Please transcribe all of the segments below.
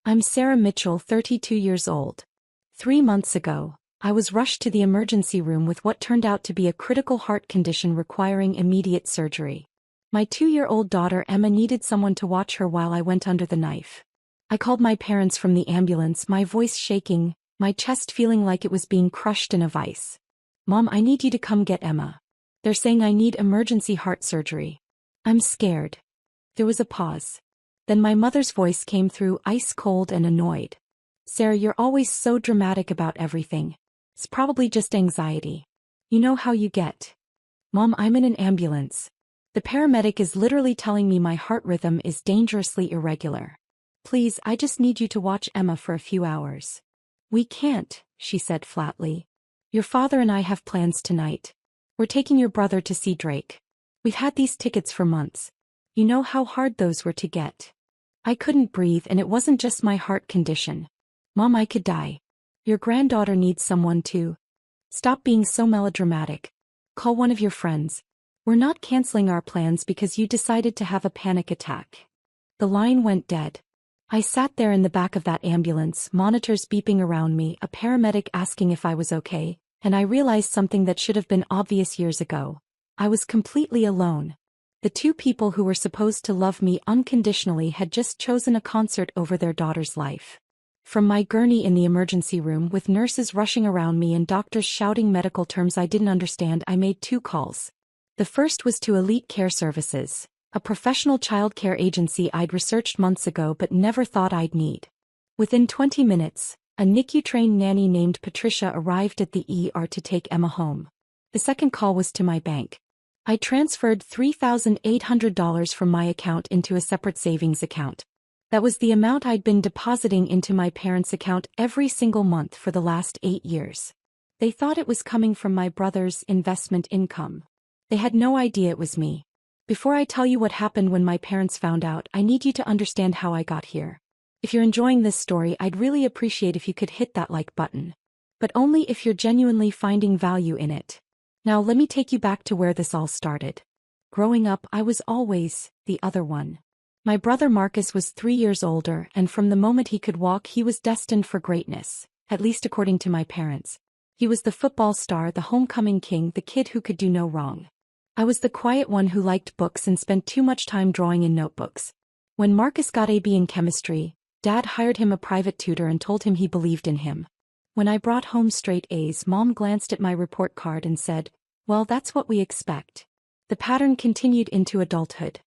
I'm Sarah Mitchell, 32 years old. 3 months ago, I was rushed to the emergency room with what turned out to be a critical heart condition requiring immediate surgery. My 2-year-old daughter Emma needed someone to watch her while I went under the knife. I called my parents from the ambulance, my voice shaking, my chest feeling like it was being crushed in a vice. "Mom, I need you to come get Emma. They're saying I need emergency heart surgery." "I'm scared." There was a pause. Then my mother's voice came through, ice cold and annoyed. "Sarah, you're always so dramatic about everything. It's probably just anxiety. You know how you get." "Mom, I'm in an ambulance. The paramedic is literally telling me my heart rhythm is dangerously irregular. Please, I just need you to watch Emma for a few hours." "We can't," she said flatly. "Your father and I have plans tonight. We're taking your brother to see Drake. We've had these tickets for months. You know how hard those were to get." I couldn't breathe, and it wasn't just my heart condition. "Mom, I could die. Your granddaughter needs someone too. Stop being so melodramatic. Call one of your friends. We're not canceling our plans because you decided to have a panic attack." The line went dead. I sat there in the back of that ambulance, monitors beeping around me, a paramedic asking if I was okay, and I realized something that should have been obvious years ago. I was completely alone. The two people who were supposed to love me unconditionally had just chosen a concert over their daughter's life. From my gurney in the emergency room with nurses rushing around me and doctors shouting medical terms I didn't understand, I made 2 calls. The first was to Elite Care Services, a professional childcare agency I'd researched months ago but never thought I'd need. Within 20 minutes, a NICU-trained nanny named Patricia arrived at the ER to take Emma home. The second call was to my bank. I transferred $3,800 from my account into a separate savings account. That was the amount I'd been depositing into my parents' account every single month for the last 8 years. They thought it was coming from my brother's investment income. They had no idea it was me. Before I tell you what happened when my parents found out, I need you to understand how I got here. If you're enjoying this story, I'd really appreciate if you could hit that like button. But only if you're genuinely finding value in it. Now let me take you back to where this all started. Growing up, I was always the other one. My brother Marcus was 3 years older, and from the moment he could walk he was destined for greatness, at least according to my parents. He was the football star, the homecoming king, the kid who could do no wrong. I was the quiet one who liked books and spent too much time drawing in notebooks. When Marcus got a B in chemistry, Dad hired him a private tutor and told him he believed in him. When I brought home straight A's, Mom glanced at my report card and said, "Well, that's what we expect." The pattern continued into adulthood.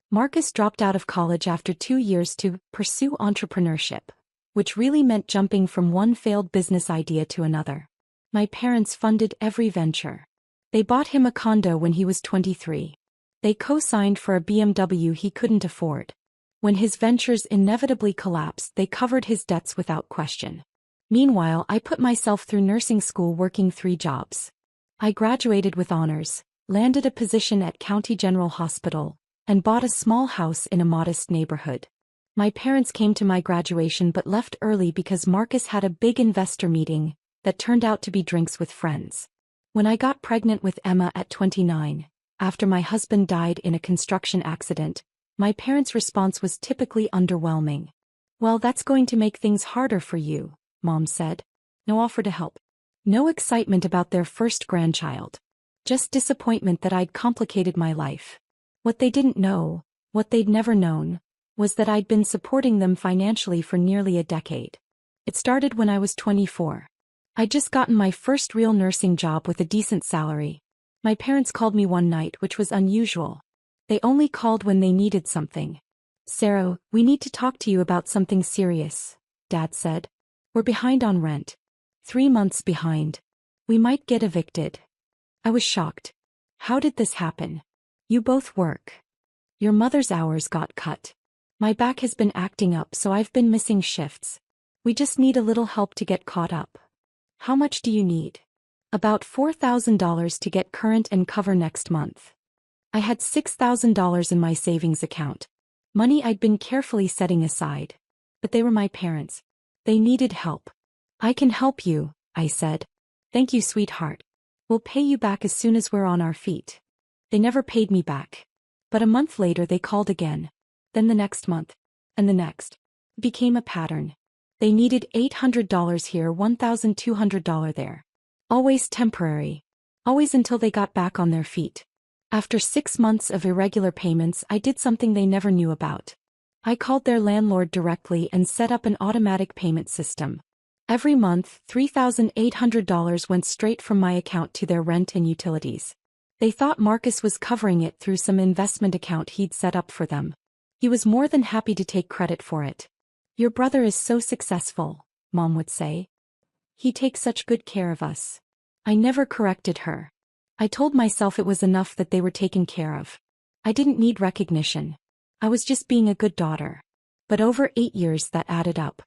Marcus dropped out of college after 2 years to pursue entrepreneurship, which really meant jumping from one failed business idea to another. My parents funded every venture. They bought him a condo when he was 23. They co-signed for a BMW he couldn't afford. When his ventures inevitably collapsed, they covered his debts without question. Meanwhile, I put myself through nursing school working 3 jobs. I graduated with honors, landed a position at County General Hospital, and bought a small house in a modest neighborhood. My parents came to my graduation but left early because Marcus had a big investor meeting that turned out to be drinks with friends. When I got pregnant with Emma at 29, after my husband died in a construction accident, my parents' response was typically underwhelming. "Well, that's going to make things harder for you," Mom said. No offer to help. No excitement about their first grandchild. Just disappointment that I'd complicated my life. What they didn't know, what they'd never known, was that I'd been supporting them financially for nearly a decade. It started when I was 24. I'd just gotten my first real nursing job with a decent salary. My parents called me one night, which was unusual. They only called when they needed something. "Sarah, we need to talk to you about something serious," Dad said. "We're behind on rent. 3 months behind. We might get evicted." I was shocked. "How did this happen? You both work. Your mother's hours got cut. My back has been acting up, so I've been missing shifts. We just need a little help to get caught up." "How much do you need?" "About $4,000 to get current and cover next month." I had $6,000 in my savings account. Money I'd been carefully setting aside. But they were my parents. They needed help. "I can help you," I said. "Thank you, sweetheart. We'll pay you back as soon as we're on our feet." They never paid me back. But a month later they called again. Then the next month. And the next. Became a pattern. They needed $800 here, $1,200 there. Always temporary. Always until they got back on their feet. After 6 months of irregular payments, I did something they never knew about. I called their landlord directly and set up an automatic payment system. Every month, $3,800 went straight from my account to their rent and utilities. They thought Marcus was covering it through some investment account he'd set up for them. He was more than happy to take credit for it. "Your brother is so successful," Mom would say. "He takes such good care of us." I never corrected her. I told myself it was enough that they were taken care of. I didn't need recognition. I was just being a good daughter. But over 8 years that added up.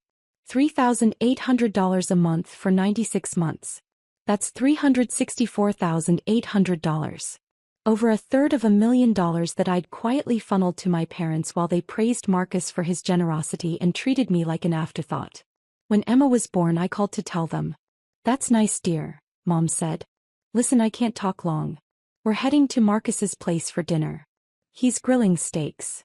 $3,800 a month for 96 months. That's $364,800. Over $250,000 that I'd quietly funneled to my parents while they praised Marcus for his generosity and treated me like an afterthought. When Emma was born, I called to tell them. "That's nice, dear," Mom said. "Listen, I can't talk long. We're heading to Marcus's place for dinner. He's grilling steaks."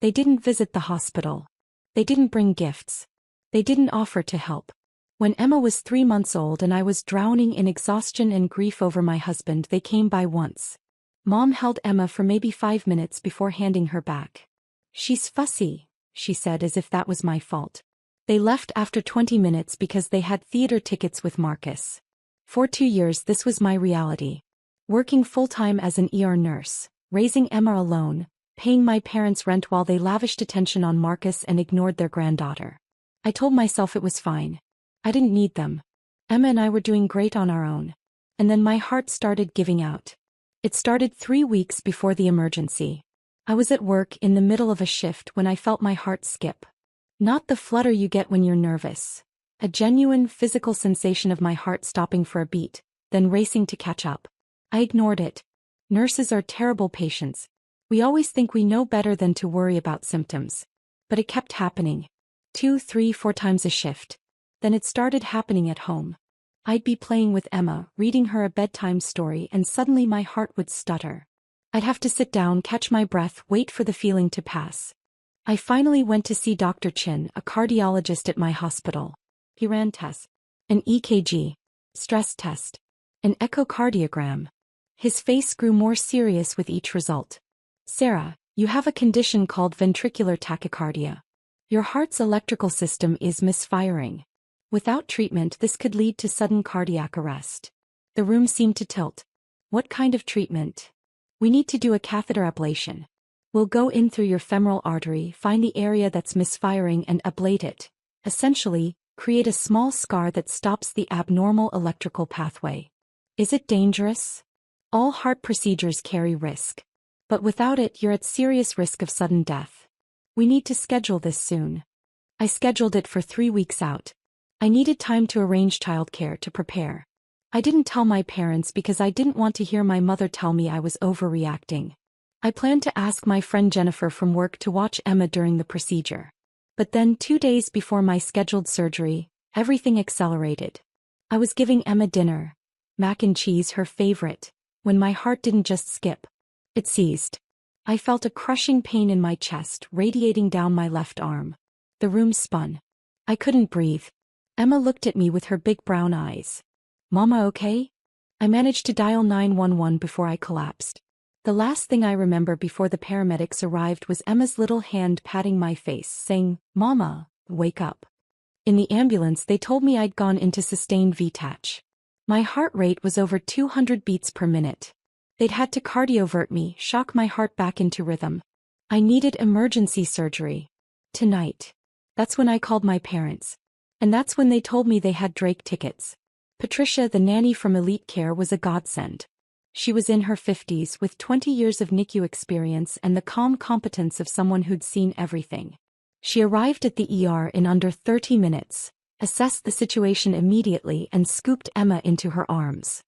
They didn't visit the hospital. They didn't bring gifts. They didn't offer to help. When Emma was 3 months old and I was drowning in exhaustion and grief over my husband, they came by once. Mom held Emma for maybe 5 minutes before handing her back. "She's fussy," she said, as if that was my fault. They left after 20 minutes because they had theater tickets with Marcus. For 2 years this was my reality. Working full-time as an ER nurse, raising Emma alone, paying my parents' rent while they lavished attention on Marcus and ignored their granddaughter. I told myself it was fine. I didn't need them. Emma and I were doing great on our own. And then my heart started giving out. It started 3 weeks before the emergency. I was at work in the middle of a shift when I felt my heart skip. Not the flutter you get when you're nervous. A genuine physical sensation of my heart stopping for a beat, then racing to catch up. I ignored it. Nurses are terrible patients. We always think we know better than to worry about symptoms. But it kept happening. 2, 3, 4 times a shift. Then it started happening at home. I'd be playing with Emma, reading her a bedtime story, and suddenly my heart would stutter. I'd have to sit down, catch my breath, wait for the feeling to pass. I finally went to see Dr. Chin, a cardiologist at my hospital. He ran tests. An EKG. Stress test. An echocardiogram. His face grew more serious with each result. "Sarah, you have a condition called ventricular tachycardia. Your heart's electrical system is misfiring. Without treatment, this could lead to sudden cardiac arrest." The room seemed to tilt. "What kind of treatment?" "We need to do a catheter ablation. We'll go in through your femoral artery, find the area that's misfiring and ablate it. Essentially, create a small scar that stops the abnormal electrical pathway." "Is it dangerous?" "All heart procedures carry risk. But without it, you're at serious risk of sudden death. We need to schedule this soon." I scheduled it for 3 weeks out. I needed time to arrange childcare, to prepare. I didn't tell my parents because I didn't want to hear my mother tell me I was overreacting. I planned to ask my friend Jennifer from work to watch Emma during the procedure. But then 2 days before my scheduled surgery, everything accelerated. I was giving Emma dinner, mac and cheese, her favorite, when my heart didn't just skip. It seized. I felt a crushing pain in my chest, radiating down my left arm. The room spun. I couldn't breathe. Emma looked at me with her big brown eyes. "Mama, okay?" I managed to dial 911 before I collapsed. The last thing I remember before the paramedics arrived was Emma's little hand patting my face, saying, "Mama, wake up." In the ambulance, they told me I'd gone into sustained VTach. My heart rate was over 200 beats per minute. They'd had to cardiovert me, shock my heart back into rhythm. I needed emergency surgery. Tonight. That's when I called my parents. And that's when they told me they had Drake tickets. Patricia, the nanny from Elite Care, was a godsend. She was in her 50s with 20 years of NICU experience and the calm competence of someone who'd seen everything. She arrived at the ER in under 30 minutes, assessed the situation immediately, and scooped Emma into her arms.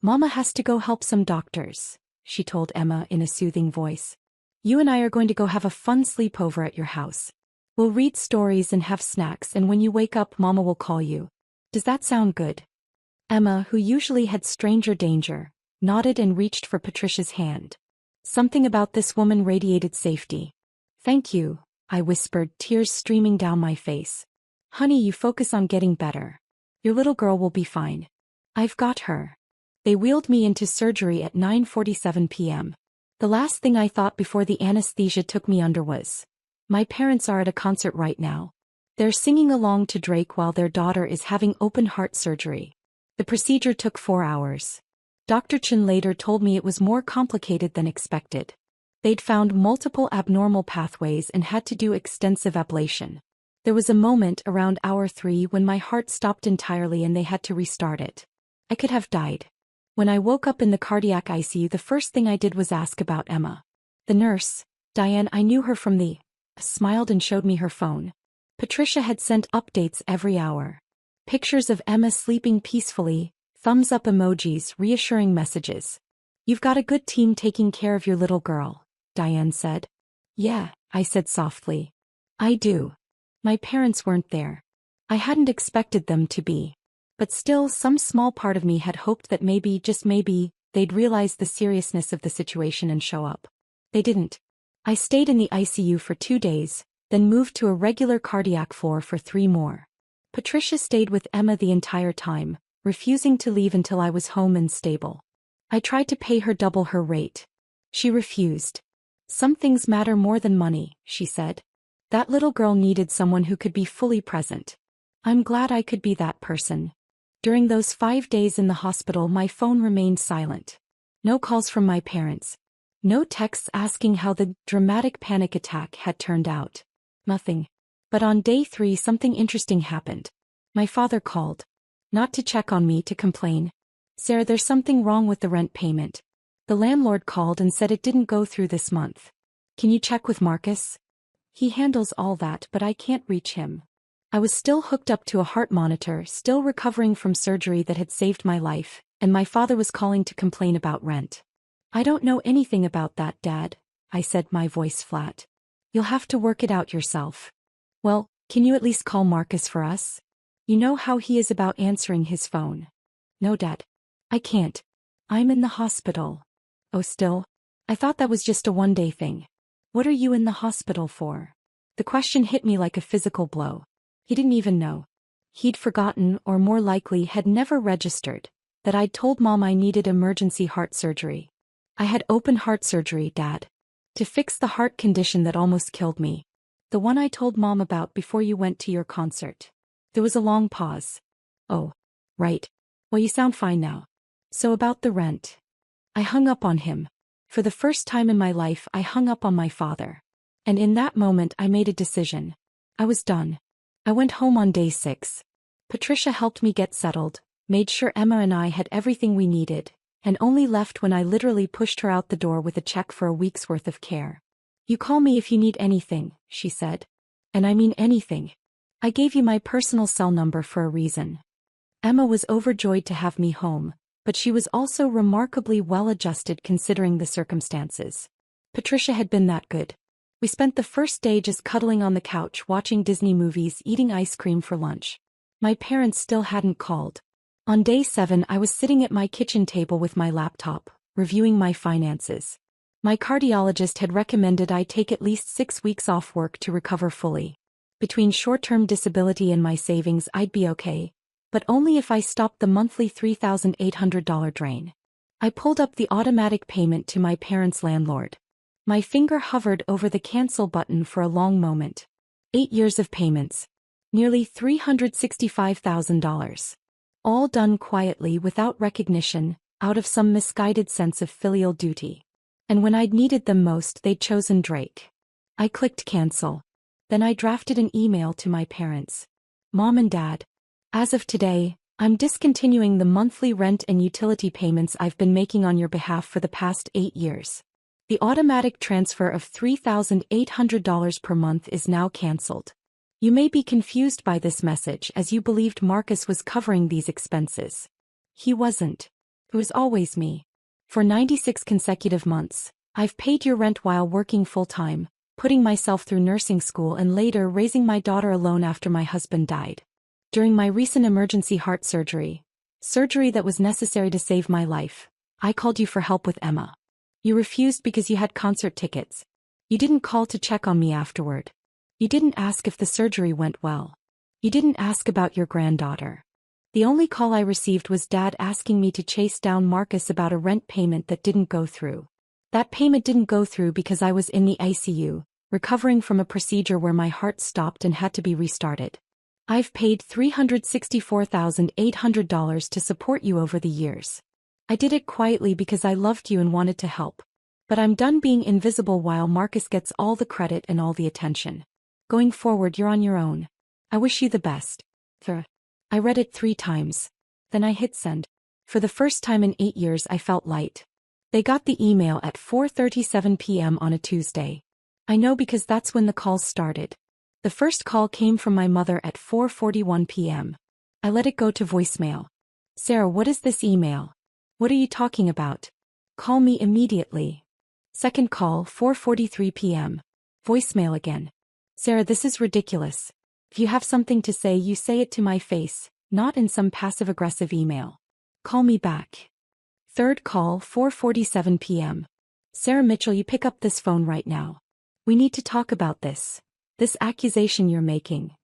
"Mama has to go help some doctors," she told Emma in a soothing voice. "You and I are going to go have a fun sleepover at your house. We'll read stories and have snacks, and when you wake up, Mama will call you. Does that sound good?" Emma, who usually had stranger danger, nodded and reached for Patricia's hand. Something about this woman radiated safety. "Thank you," I whispered, tears streaming down my face. Honey, you focus on getting better. Your little girl will be fine. I've got her. They wheeled me into surgery at 9:47 p.m. The last thing I thought before the anesthesia took me under was, my parents are at a concert right now. They're singing along to Drake while their daughter is having open heart surgery. The procedure took 4 hours. Dr. Chen later told me it was more complicated than expected. They'd found multiple abnormal pathways and had to do extensive ablation. There was a moment around hour 3 when my heart stopped entirely and they had to restart it. I could have died. When I woke up in the cardiac ICU, the first thing I did was ask about Emma. The nurse, Diane, I knew her from smiled and showed me her phone. Patricia had sent updates every hour. Pictures of Emma sleeping peacefully, thumbs up emojis, reassuring messages. You've got a good team taking care of your little girl, Diane said. Yeah, I said softly. I do. My parents weren't there. I hadn't expected them to be. But still, some small part of me had hoped that maybe, just maybe, they'd realize the seriousness of the situation and show up. They didn't. I stayed in the ICU for 2 days, then moved to a regular cardiac floor for 3 more. Patricia stayed with Emma the entire time, refusing to leave until I was home and stable. I tried to pay her double her rate. She refused. Some things matter more than money, she said. That little girl needed someone who could be fully present. I'm glad I could be that person. During those 5 days in the hospital, my phone remained silent. No calls from my parents. No texts asking how the dramatic panic attack had turned out. Nothing. But on day 3 something interesting happened. My father called. Not to check on me, to complain. Sarah, there's something wrong with the rent payment. The landlord called and said it didn't go through this month. Can you check with Marcus? He handles all that, but I can't reach him. I was still hooked up to a heart monitor, still recovering from surgery that had saved my life, and my father was calling to complain about rent. I don't know anything about that, Dad, I said, my voice flat. You'll have to work it out yourself. Well, can you at least call Marcus for us? You know how he is about answering his phone. No, Dad. I can't. I'm in the hospital. Oh, still? I thought that was just a one-day thing. What are you in the hospital for? The question hit me like a physical blow. He didn't even know. He'd forgotten, or more likely had never registered, that I'd told Mom I needed emergency heart surgery. I had open heart surgery, Dad. To fix the heart condition that almost killed me. The one I told Mom about before you went to your concert. There was a long pause. Oh, right. Well, you sound fine now. So about the rent. I hung up on him. For the first time in my life, I hung up on my father. And in that moment, I made a decision. I was done. I went home on day 6. Patricia helped me get settled, made sure Emma and I had everything we needed, and only left when I literally pushed her out the door with a check for a week's worth of care. You call me if you need anything, she said. And I mean anything. I gave you my personal cell number for a reason. Emma was overjoyed to have me home, but she was also remarkably well-adjusted considering the circumstances. Patricia had been that good. We spent the first day just cuddling on the couch watching Disney movies, eating ice cream for lunch. My parents still hadn't called. On day 7 I was sitting at my kitchen table with my laptop, reviewing my finances. My cardiologist had recommended I take at least 6 weeks off work to recover fully. Between short-term disability and my savings I'd be okay, but only if I stopped the monthly $3,800 drain. I pulled up the automatic payment to my parents' landlord. My finger hovered over the cancel button for a long moment. 8 years of payments. Nearly $365,000. All done quietly without recognition, out of some misguided sense of filial duty. And when I'd needed them most, they'd chosen Drake. I clicked cancel. Then I drafted an email to my parents. Mom and Dad. As of today, I'm discontinuing the monthly rent and utility payments I've been making on your behalf for the past 8 years. The automatic transfer of $3,800 per month is now canceled. You may be confused by this message as you believed Marcus was covering these expenses. He wasn't. It was always me. For 96 consecutive months, I've paid your rent while working full-time, putting myself through nursing school and later raising my daughter alone after my husband died. During my recent emergency heart surgery that was necessary to save my life, I called you for help with Emma. You refused because you had concert tickets. You didn't call to check on me afterward. You didn't ask if the surgery went well. You didn't ask about your granddaughter. The only call I received was Dad asking me to chase down Marcus about a rent payment that didn't go through. That payment didn't go through because I was in the ICU, recovering from a procedure where my heart stopped and had to be restarted. I've paid $364,800 to support you over the years. I did it quietly because I loved you and wanted to help. But I'm done being invisible while Marcus gets all the credit and all the attention. Going forward, you're on your own. I wish you the best. I read it 3 times. Then I hit send. For the first time in 8 years I felt light. They got the email at 4:37 p.m. on a Tuesday. I know because that's when the calls started. The first call came from my mother at 4:41 p.m. I let it go to voicemail. Sarah, what is this email? What are you talking about? Call me immediately. Second call, 4:43 p.m. Voicemail again. Sarah, this is ridiculous. If you have something to say, you say it to my face, not in some passive-aggressive email. Call me back. Third call, 4:47 p.m. Sarah Mitchell, you pick up this phone right now. We need to talk about this. This accusation you're making.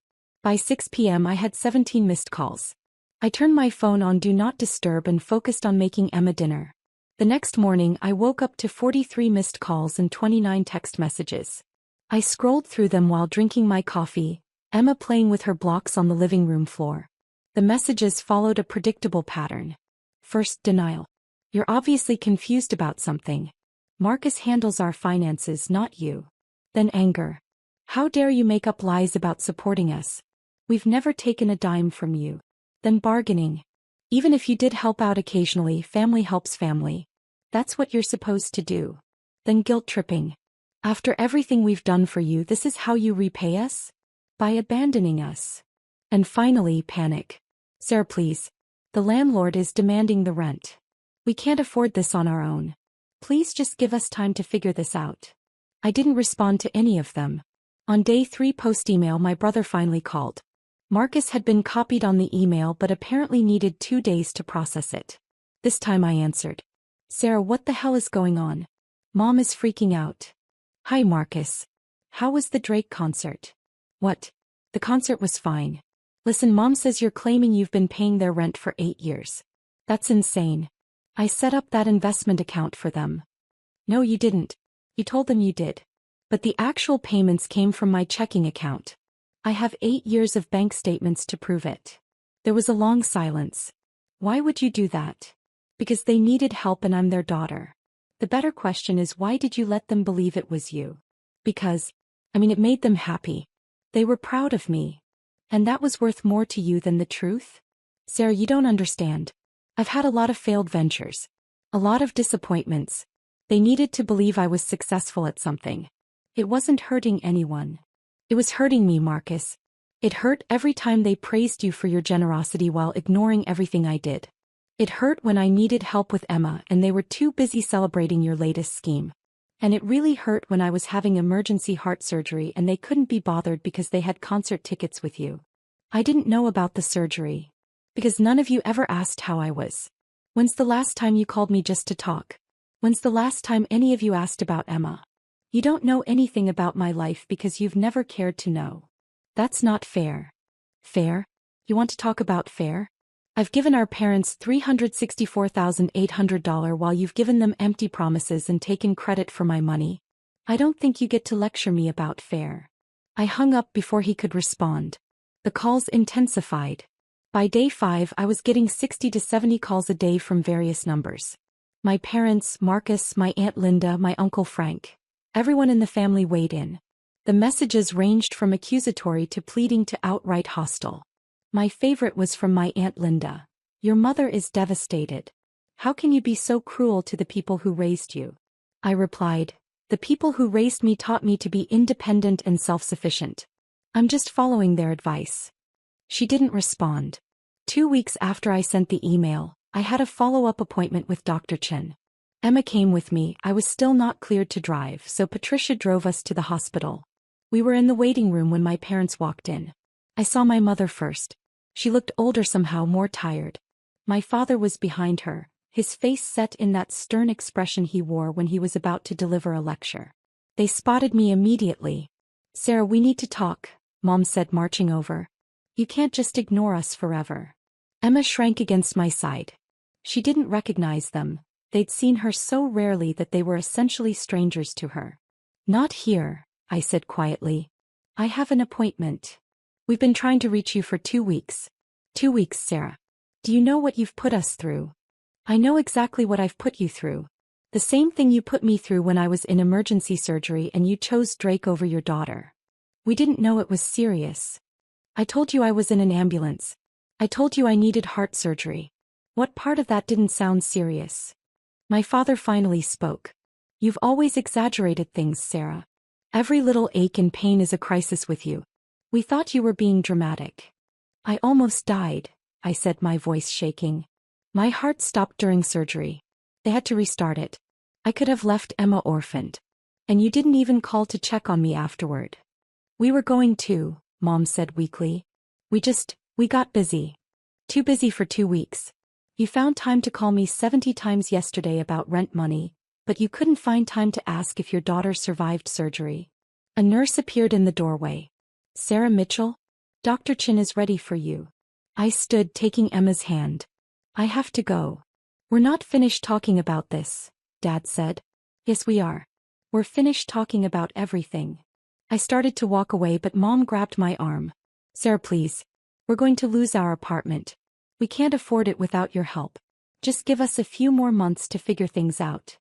By 6 p.m. I had 17 missed calls. I turned my phone on Do Not Disturb and focused on making Emma dinner. The next morning I woke up to 43 missed calls and 29 text messages. I scrolled through them while drinking my coffee, Emma playing with her blocks on the living room floor. The messages followed a predictable pattern. First, denial. You're obviously confused about something. Marcus handles our finances, not you. Then anger. How dare you make up lies about supporting us? We've never taken a dime from you. Then bargaining. Even if you did help out occasionally, family helps family. That's what you're supposed to do. Then guilt tripping. After everything we've done for you, this is how you repay us? By abandoning us. And finally, panic. Sarah, please. The landlord is demanding the rent. We can't afford this on our own. Please just give us time to figure this out. I didn't respond to any of them. On day 3 post-email, my brother finally called. Marcus had been copied on the email but apparently needed 2 days to process it. This time I answered. Sarah, what the hell is going on? Mom is freaking out. Hi Marcus. How was the Drake concert? What? The concert was fine. Listen, Mom says you're claiming you've been paying their rent for 8 years. That's insane. I set up that investment account for them. No, you didn't. You told them you did. But the actual payments came from my checking account. I have 8 years of bank statements to prove it. There was a long silence. Why would you do that? Because they needed help and I'm their daughter. The better question is, why did you let them believe it was you? Because, it made them happy. They were proud of me. And that was worth more to you than the truth? Sarah, you don't understand. I've had a lot of failed ventures. A lot of disappointments. They needed to believe I was successful at something. It wasn't hurting anyone. It was hurting me, Marcus. It hurt every time they praised you for your generosity while ignoring everything I did. It hurt when I needed help with Emma and they were too busy celebrating your latest scheme. And it really hurt when I was having emergency heart surgery and they couldn't be bothered because they had concert tickets with you. I didn't know about the surgery. Because none of you ever asked how I was. When's the last time you called me just to talk? When's the last time any of you asked about Emma? You don't know anything about my life because you've never cared to know. That's not fair. Fair? You want to talk about fair? I've given our parents $364,800 while you've given them empty promises and taken credit for my money. I don't think you get to lecture me about fair. I hung up before he could respond. The calls intensified. By day 5 I was getting 60 to 70 calls a day from various numbers. My parents, Marcus, my Aunt Linda, my Uncle Frank. Everyone in the family weighed in. The messages ranged from accusatory to pleading to outright hostile. My favorite was from my Aunt Linda. Your mother is devastated. How can you be so cruel to the people who raised you? I replied, the people who raised me taught me to be independent and self-sufficient. I'm just following their advice. She didn't respond. 2 weeks after I sent the email, I had a follow-up appointment with Dr. Chen. Emma came with me. I was still not cleared to drive, so Patricia drove us to the hospital. We were in the waiting room when my parents walked in. I saw my mother first. She looked older, somehow more tired. My father was behind her, his face set in that stern expression he wore when he was about to deliver a lecture. They spotted me immediately. Sarah, we need to talk, Mom said, marching over. You can't just ignore us forever. Emma shrank against my side. She didn't recognize them. They'd seen her so rarely that they were essentially strangers to her. Not here, I said quietly. I have an appointment. We've been trying to reach you for 2 weeks. 2 weeks, Sarah. Do you know what you've put us through? I know exactly what I've put you through. The same thing you put me through when I was in emergency surgery and you chose Drake over your daughter. We didn't know it was serious. I told you I was in an ambulance. I told you I needed heart surgery. What part of that didn't sound serious? My father finally spoke. You've always exaggerated things, Sarah. Every little ache and pain is a crisis with you. We thought you were being dramatic. I almost died, I said, my voice shaking. My heart stopped during surgery. They had to restart it. I could have left Emma orphaned. And you didn't even call to check on me afterward. We were going to, Mom said weakly. We got busy. Too busy for 2 weeks. You found time to call me 70 times yesterday about rent money, but you couldn't find time to ask if your daughter survived surgery. A nurse appeared in the doorway. Sarah Mitchell? Dr. Chin is ready for you. I stood, taking Emma's hand. I have to go. We're not finished talking about this, Dad said. Yes, we are. We're finished talking about everything. I started to walk away, but Mom grabbed my arm. Sarah, please. We're going to lose our apartment. We can't afford it without your help. Just give us a few more months to figure things out.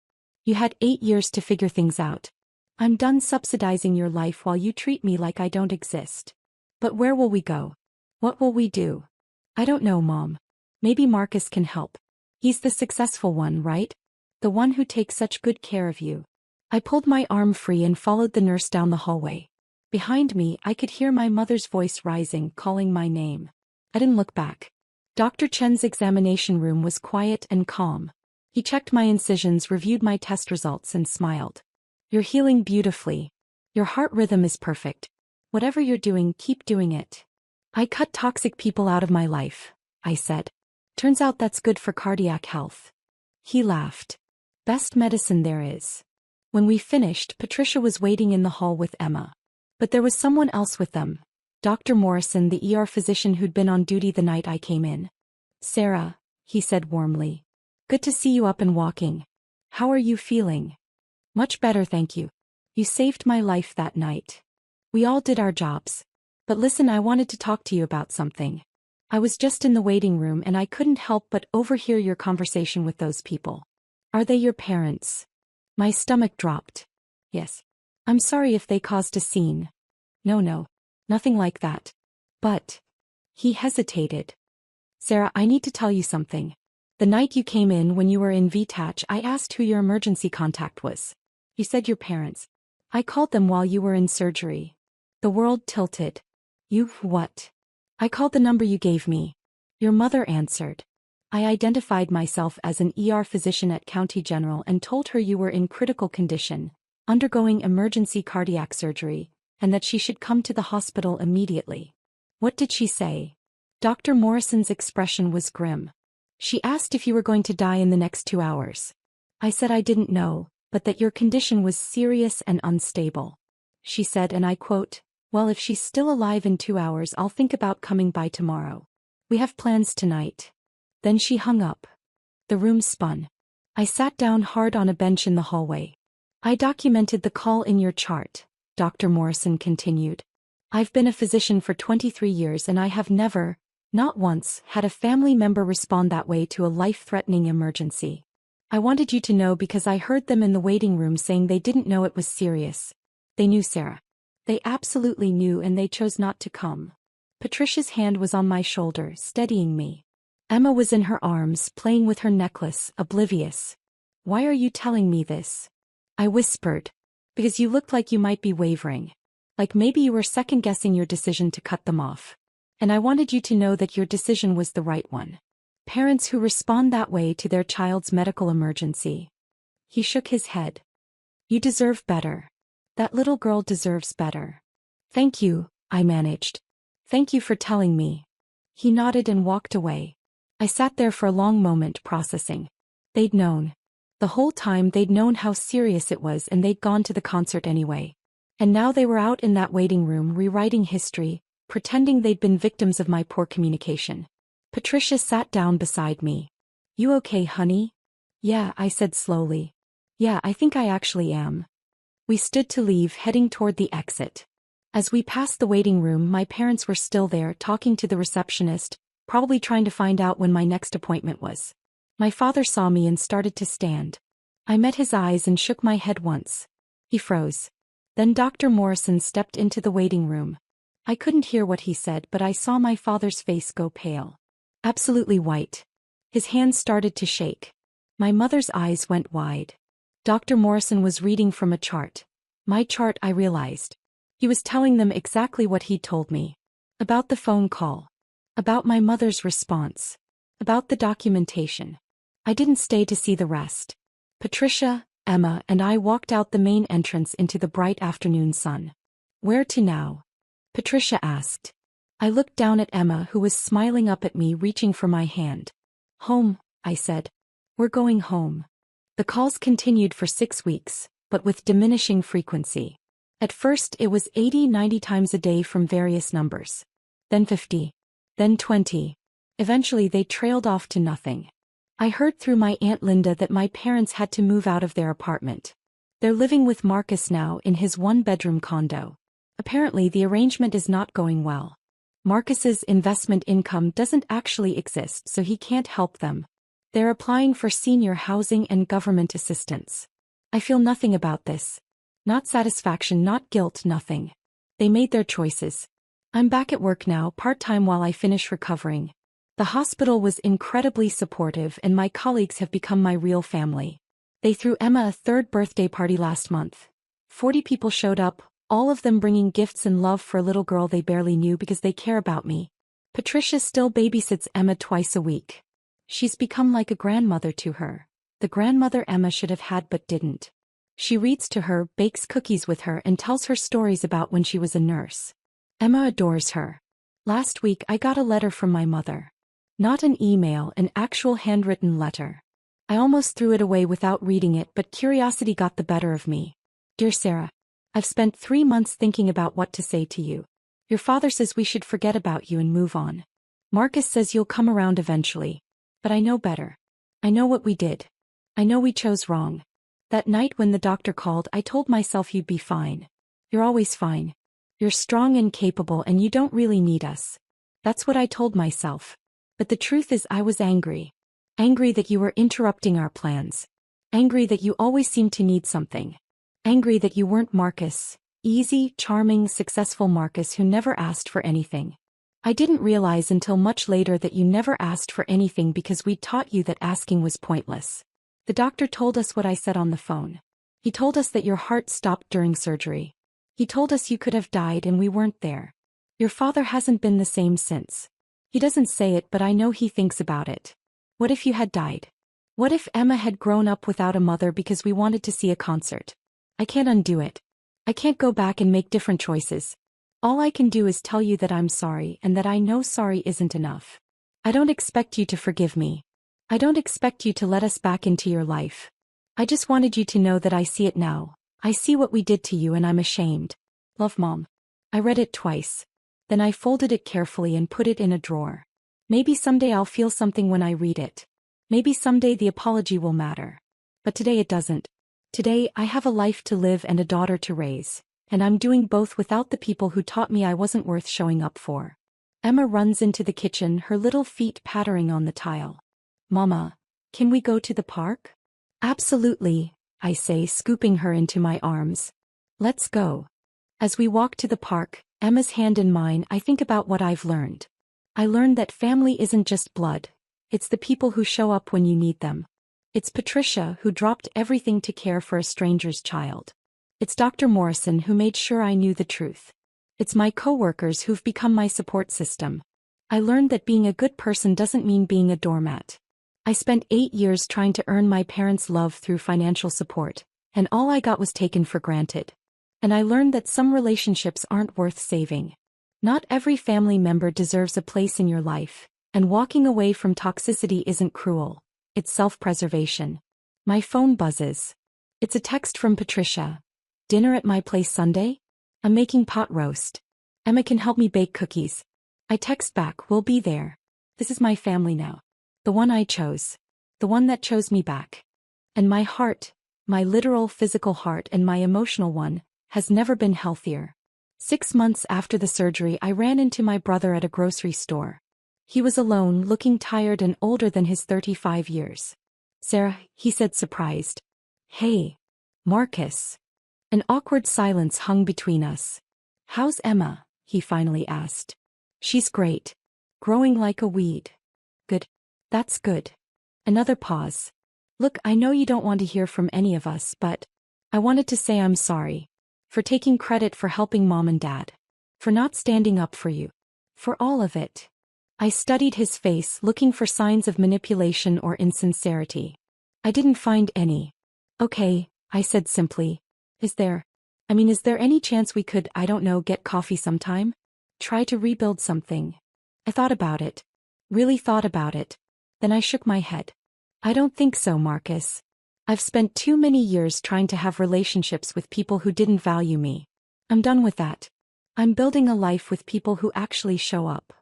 You had 8 years to figure things out. I'm done subsidizing your life while you treat me like I don't exist. But where will we go? What will we do? I don't know, Mom. Maybe Marcus can help. He's the successful one, right? The one who takes such good care of you. I pulled my arm free and followed the nurse down the hallway. Behind me, I could hear my mother's voice rising, calling my name. I didn't look back. Dr. Chen's examination room was quiet and calm. He checked my incisions, reviewed my test results, and smiled. You're healing beautifully. Your heart rhythm is perfect. Whatever you're doing, keep doing it. I cut toxic people out of my life, I said. Turns out that's good for cardiac health. He laughed. Best medicine there is. When we finished, Patricia was waiting in the hall with Emma. But there was someone else with them. Dr. Morrison, the ER physician who'd been on duty the night I came in. Sarah, he said warmly. Good to see you up and walking. How are you feeling? Much better, thank you. You saved my life that night. We all did our jobs. But listen, I wanted to talk to you about something. I was just in the waiting room and I couldn't help but overhear your conversation with those people. Are they your parents? My stomach dropped. Yes. I'm sorry if they caused a scene. No, nothing like that. But. He hesitated. Sarah, I need to tell you something. The night you came in when you were in VTACH, I asked who your emergency contact was. You said your parents. I called them while you were in surgery. The world tilted. You, what? I called the number you gave me. Your mother answered. I identified myself as an ER physician at County General and told her you were in critical condition, undergoing emergency cardiac surgery, and that she should come to the hospital immediately. What did she say? Dr. Morrison's expression was grim. She asked if you were going to die in the next 2 hours. I said I didn't know, but that your condition was serious and unstable. She said, and I quote, well, if she's still alive in 2 hours, I'll think about coming by tomorrow. We have plans tonight. Then she hung up. The room spun. I sat down hard on a bench in the hallway. I documented the call in your chart, Dr. Morrison continued. I've been a physician for 23 years and I have never, not once, had a family member respond that way to a life-threatening emergency. I wanted you to know because I heard them in the waiting room saying they didn't know it was serious. They knew, Sarah. They absolutely knew, and they chose not to come. Patricia's hand was on my shoulder, steadying me. Emma was in her arms, playing with her necklace, oblivious. Why are you telling me this? I whispered. Because you looked like you might be wavering. Like maybe you were second-guessing your decision to cut them off. And I wanted you to know that your decision was the right one. Parents who respond that way to their child's medical emergency. He shook his head. You deserve better. That little girl deserves better. Thank you, I managed. Thank you for telling me. He nodded and walked away. I sat there for a long moment processing. They'd known. The whole time they'd known how serious it was, and they'd gone to the concert anyway. And now they were out in that waiting room rewriting history, pretending they'd been victims of my poor communication. Patricia sat down beside me. "You okay, honey?" "Yeah," I said slowly. "Yeah, I think I actually am." We stood to leave, heading toward the exit. As we passed the waiting room, my parents were still there, talking to the receptionist, probably trying to find out when my next appointment was. My father saw me and started to stand. I met his eyes and shook my head once. He froze. Then Dr. Morrison stepped into the waiting room. I couldn't hear what he said, but I saw my father's face go pale. Absolutely white. His hands started to shake. My mother's eyes went wide. Dr. Morrison was reading from a chart. My chart, I realized. He was telling them exactly what he'd told me. About the phone call. About my mother's response. About the documentation. I didn't stay to see the rest. Patricia, Emma, and I walked out the main entrance into the bright afternoon sun. "Where to now?" Patricia asked. I looked down at Emma, who was smiling up at me, reaching for my hand. "Home," I said. "We're going home." The calls continued for 6 weeks, but with diminishing frequency. At first it was 80-90 times a day from various numbers. Then 50. Then 20. Eventually they trailed off to nothing. I heard through my Aunt Linda that my parents had to move out of their apartment. They're living with Marcus now in his one-bedroom condo. Apparently the arrangement is not going well. Marcus's investment income doesn't actually exist, so he can't help them. They're applying for senior housing and government assistance. I feel nothing about this. Not satisfaction, not guilt, nothing. They made their choices. I'm back at work now, part-time while I finish recovering. The hospital was incredibly supportive, and my colleagues have become my real family. They threw Emma a third birthday party last month. 40 people showed up, all of them bringing gifts and love for a little girl they barely knew because they care about me. Patricia still babysits Emma twice a week. She's become like a grandmother to her. The grandmother Emma should have had but didn't. She reads to her, bakes cookies with her, and tells her stories about when she was a nurse. Emma adores her. Last week I got a letter from my mother. Not an email, an actual handwritten letter. I almost threw it away without reading it, but curiosity got the better of me. "Dear Sarah, I've spent 3 months thinking about what to say to you. Your father says we should forget about you and move on. Marcus says you'll come around eventually. But I know better. I know what we did. I know we chose wrong. That night when the doctor called, I told myself you'd be fine. You're always fine. You're strong and capable, and you don't really need us. That's what I told myself. But the truth is I was angry. Angry that you were interrupting our plans. Angry that you always seemed to need something. Angry that you weren't Marcus, easy, charming, successful Marcus who never asked for anything. I didn't realize until much later that you never asked for anything because we taught you that asking was pointless. The doctor told us what I said on the phone. He told us that your heart stopped during surgery. He told us you could have died and we weren't there. Your father hasn't been the same since. He doesn't say it, but I know he thinks about it. What if you had died? What if Emma had grown up without a mother because we wanted to see a concert? I can't undo it. I can't go back and make different choices. All I can do is tell you that I'm sorry and that I know sorry isn't enough. I don't expect you to forgive me. I don't expect you to let us back into your life. I just wanted you to know that I see it now. I see what we did to you and I'm ashamed. Love, Mom. I read it twice. Then I folded it carefully and put it in a drawer. Maybe someday I'll feel something when I read it. Maybe someday the apology will matter. But today it doesn't. Today I have a life to live and a daughter to raise. And I'm doing both without the people who taught me I wasn't worth showing up for. Emma runs into the kitchen, her little feet pattering on the tile. Mama, can we go to the park? Absolutely, I say, scooping her into my arms. Let's go. As we walk to the park, Emma's hand in mine, I think about what I've learned. I learned that family isn't just blood. It's the people who show up when you need them. It's Patricia who dropped everything to care for a stranger's child. It's Dr. Morrison who made sure I knew the truth. It's my coworkers who've become my support system. I learned that being a good person doesn't mean being a doormat. I spent 8 years trying to earn my parents' love through financial support, and all I got was taken for granted. And I learned that some relationships aren't worth saving. Not every family member deserves a place in your life, and walking away from toxicity isn't cruel. It's self-preservation. My phone buzzes. It's a text from Patricia. Dinner at my place Sunday? I'm making pot roast. Emma can help me bake cookies. I text back, we'll be there. This is my family now. The one I chose. The one that chose me back. And my heart, my literal physical heart and my emotional one, has never been healthier. 6 months after the surgery, I ran into my brother at a grocery store. He was alone, looking tired and older than his 35 years. Sarah, he said, surprised. Hey, Marcus. An awkward silence hung between us. How's Emma? He finally asked. She's great. Growing like a weed. Good. That's good. Another pause. Look, I know you don't want to hear from any of us, but I wanted to say I'm sorry. For taking credit for helping Mom and Dad. For not standing up for you. For all of it. I studied his face, looking for signs of manipulation or insincerity. I didn't find any. Okay, I said simply. Is there any chance we could, I don't know, get coffee sometime? Try to rebuild something. I thought about it. Really thought about it. Then I shook my head. I don't think so, Marcus. I've spent too many years trying to have relationships with people who didn't value me. I'm done with that. I'm building a life with people who actually show up.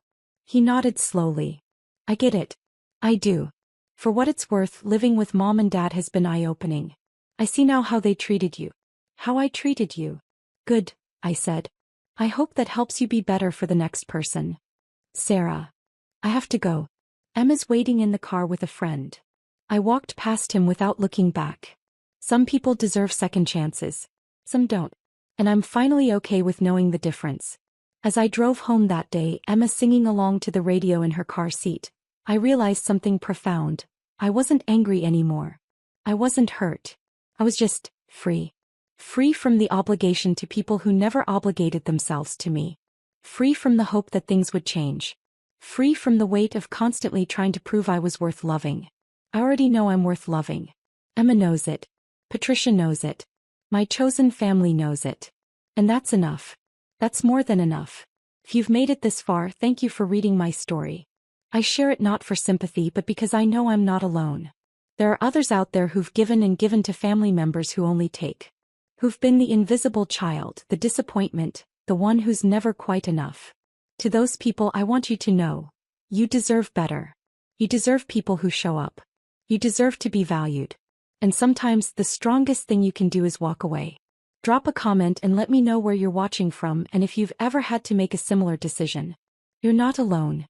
He nodded slowly. I get it. I do. For what it's worth, living with Mom and Dad has been eye-opening. I see now how they treated you. How I treated you. Good, I said. I hope that helps you be better for the next person. Sarah. I have to go. Emma's waiting in the car with a friend. I walked past him without looking back. Some people deserve second chances. Some don't. And I'm finally okay with knowing the difference. As I drove home that day, Emma singing along to the radio in her car seat, I realized something profound. I wasn't angry anymore. I wasn't hurt. I was just free. Free from the obligation to people who never obligated themselves to me. Free from the hope that things would change. Free from the weight of constantly trying to prove I was worth loving. I already know I'm worth loving. Emma knows it. Patricia knows it. My chosen family knows it. And that's enough. That's more than enough. If you've made it this far, thank you for reading my story. I share it not for sympathy but because I know I'm not alone. There are others out there who've given and given to family members who only take. Who've been the invisible child, the disappointment, the one who's never quite enough. To those people I want you to know. You deserve better. You deserve people who show up. You deserve to be valued. And sometimes the strongest thing you can do is walk away. Drop a comment and let me know where you're watching from and if you've ever had to make a similar decision. You're not alone.